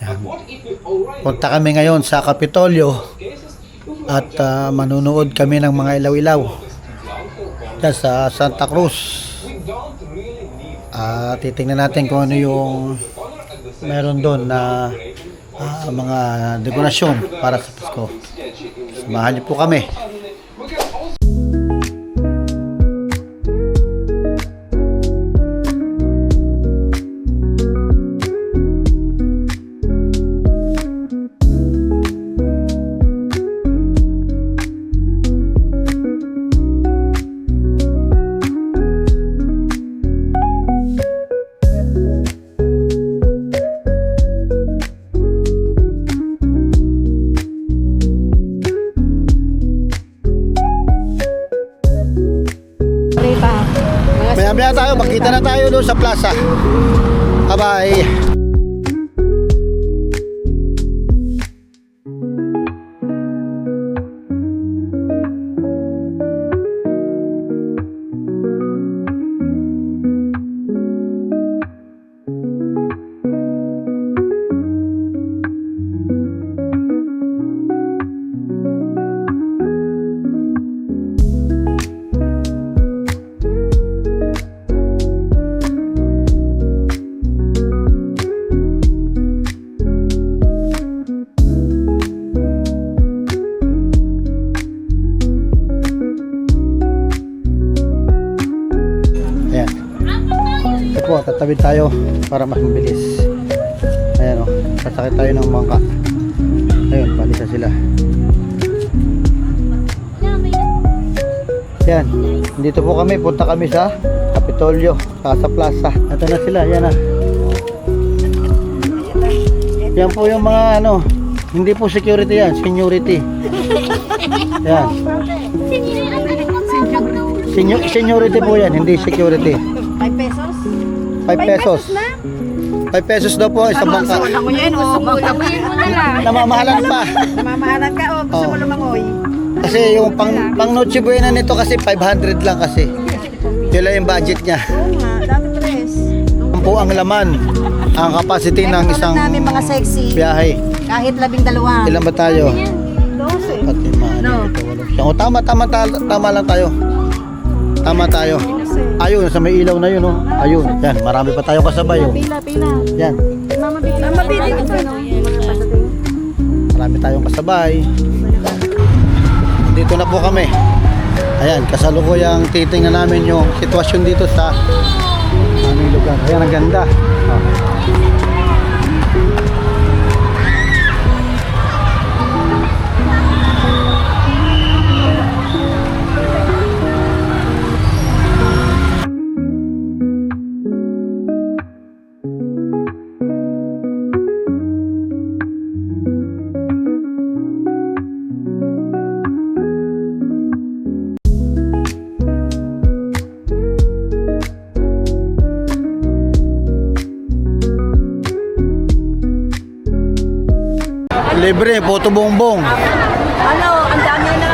Yan. Punta kami ngayon sa Kapitolyo at manunood kami ng mga ilaw-ilaw dyan sa Santa Cruz. Titingnan natin kung ano yung meron doon na mga dekorasyon para sa Pasko. Samahan niyo po kami. Maya-maya tayo, makita na tayo doon sa plaza. Bye-bye. Po, tatawid tayo para mas mabilis. Ayan o, sasakit tayo ng bangka. Ayun, palisa sila. Yan, dito po kami, punta kami sa Kapitolyo, sa plaza. Ito na sila, yan na. Yan po yung mga ano, hindi po security yan, seniority. Yan. Seniority po yan, hindi security. 5 pesos? 5 pesos. 5 pesos daw po isang bangka. Gusto mo yan o? Sabihin mo na lang. Namamahalan pa. Namamahalan ka o gusto mo lumangoy? Kasi yung pang Noche Buena nito kasi 500 lang kasi. Yun lang yung budget niya. Oo nga, dami tres. Yan po ang laman, ang capacity ng isang namin mga sexy. biyahe. Kahit 12. Ilan ba tayo? 12. Pati no. Tama lang tayo. Tama tayo. Ayun, sa may ilaw na yun, oh. Ayun, yan, marami pa tayo kasabay, oh. Pila. Yan. Mama, pili ko to. Marami tayong kasabay. Dito na po kami. Ayan, kasalukuyang titingnan namin yung sitwasyon dito sa aming lugar. Ayan, ang ganda. Oh. Libre, photo bongbong. Ano, ang dami na.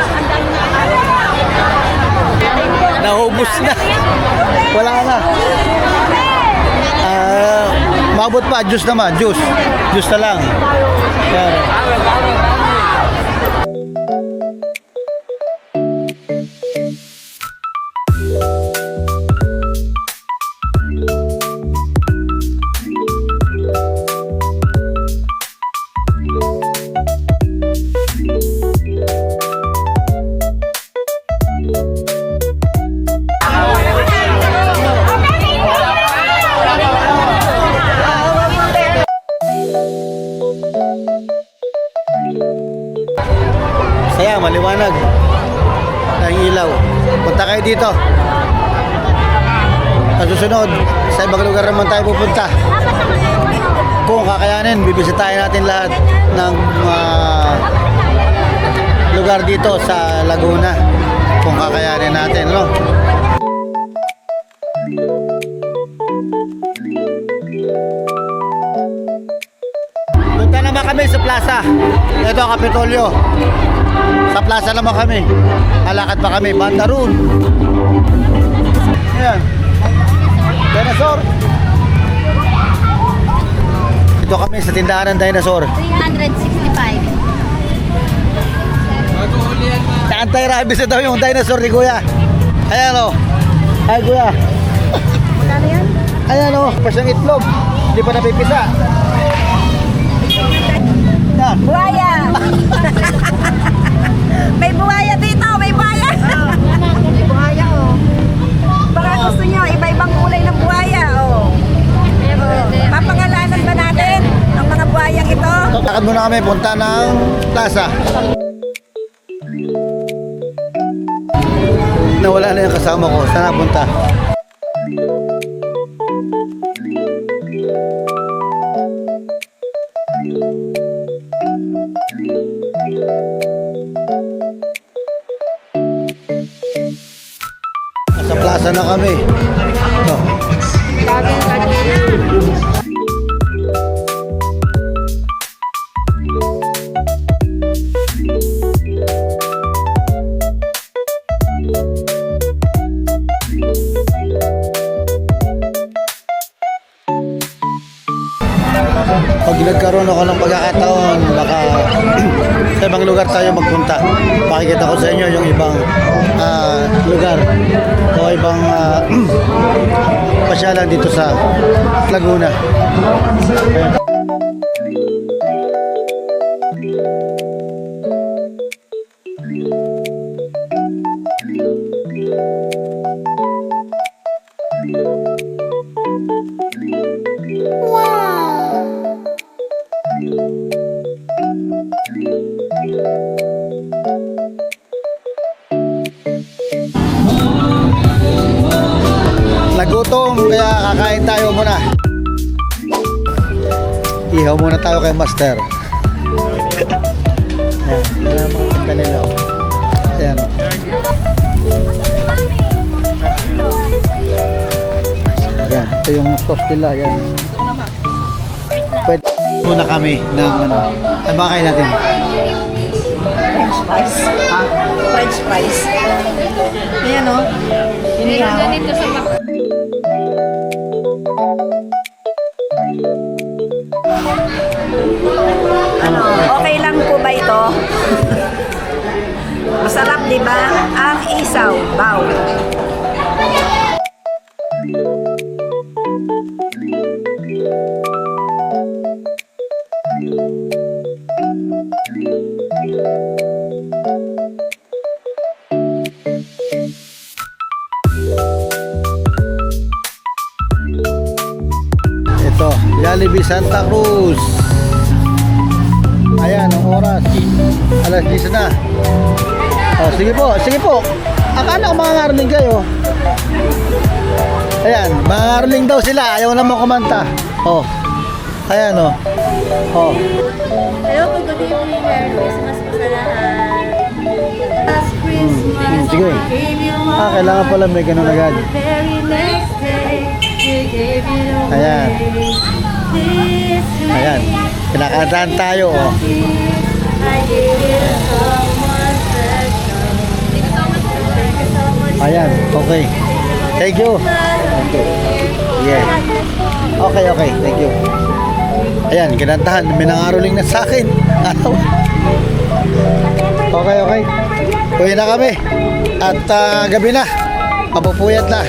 Naubos na. Wala na. Mabot pa, juice naman, juice. Juice na lang. Yan. Saya, maliwanag ang ilaw. Punta kayo dito. Sa susunod, sa ibang lugar naman tayo pupunta. Kung kakayanin, bibisitahin natin lahat ng lugar dito sa Laguna. Kung kakayanin natin, no? Punta naman kami sa plaza. Ito ang Kapitolyo. Sa plaza naman kami. Alakad pa kami. Banda roon. Ayan. Dinosaur. Ito Dito kami sa tindahan ng dinosaur. 365. Anti-rabies na daw yung dinosaur ni Kuya. Ayan o. Ay Kuya. Magkano yan? Ayan o. Pasyang itlog. Hindi pa napipisa. Yan. Buhaya! May buhaya dito! May buhaya! May buhaya, oh. Baka gusto nyo, iba-ibang kulay ng buhaya, oh. Papangalanan ba natin ang mga buhayang ito? Lakad muna kami. Punta ng plaza. Nawala na yung kasama ko. Saan napunta? Sa plaza na kami. Ito. Pag nagkaroon ako ng pagkakataon, baka sa ibang lugar tayo magpunta. Pakikita ko sa inyo yung ibang lugar o ibang pasyalan dito sa Laguna. Ayan. Nagutom, kaya kakain tayo muna. Ihaw muna tayo kay Master. Ayan, yan ang mga tinda nila. Ayan. Ayan, ito yung sauce nila. Ayan. Pwede muna kami ng ano. Ano ba kain natin? French fries. Ha? French fries. Ayan, oh. Inihaw. Ano, okay lang po ba ito? Masarap, di ba? Ang isaw, baw. Ito, Jollibee Santa Cruz. Ayan, ang oras. Alas 10 na. Oh, sige po, sige po. Akala ko mga ngarling kayo. Ayan, mga ngarling daw sila. Ayaw naman kumanta. Oh. Ayan, oh. Oh. Hello po, good evening. Merry Christmas po sa lahat. Last Christmas, Sige. Kailangan pala may ganun agad. the very next day, you gave it away. Ayan. This Ayan. Kinakantahan tayo, oh. I gave it someone special. Thank you so much. Thank you so much. Ayan, okay. Thank you. Thank you. Yeah. Okay, okay. Thank you. Ayan, kinantahan. May nangaroling na sa akin. Okay, okay. Uwi na kami. At gabi na. Mapupuyat na.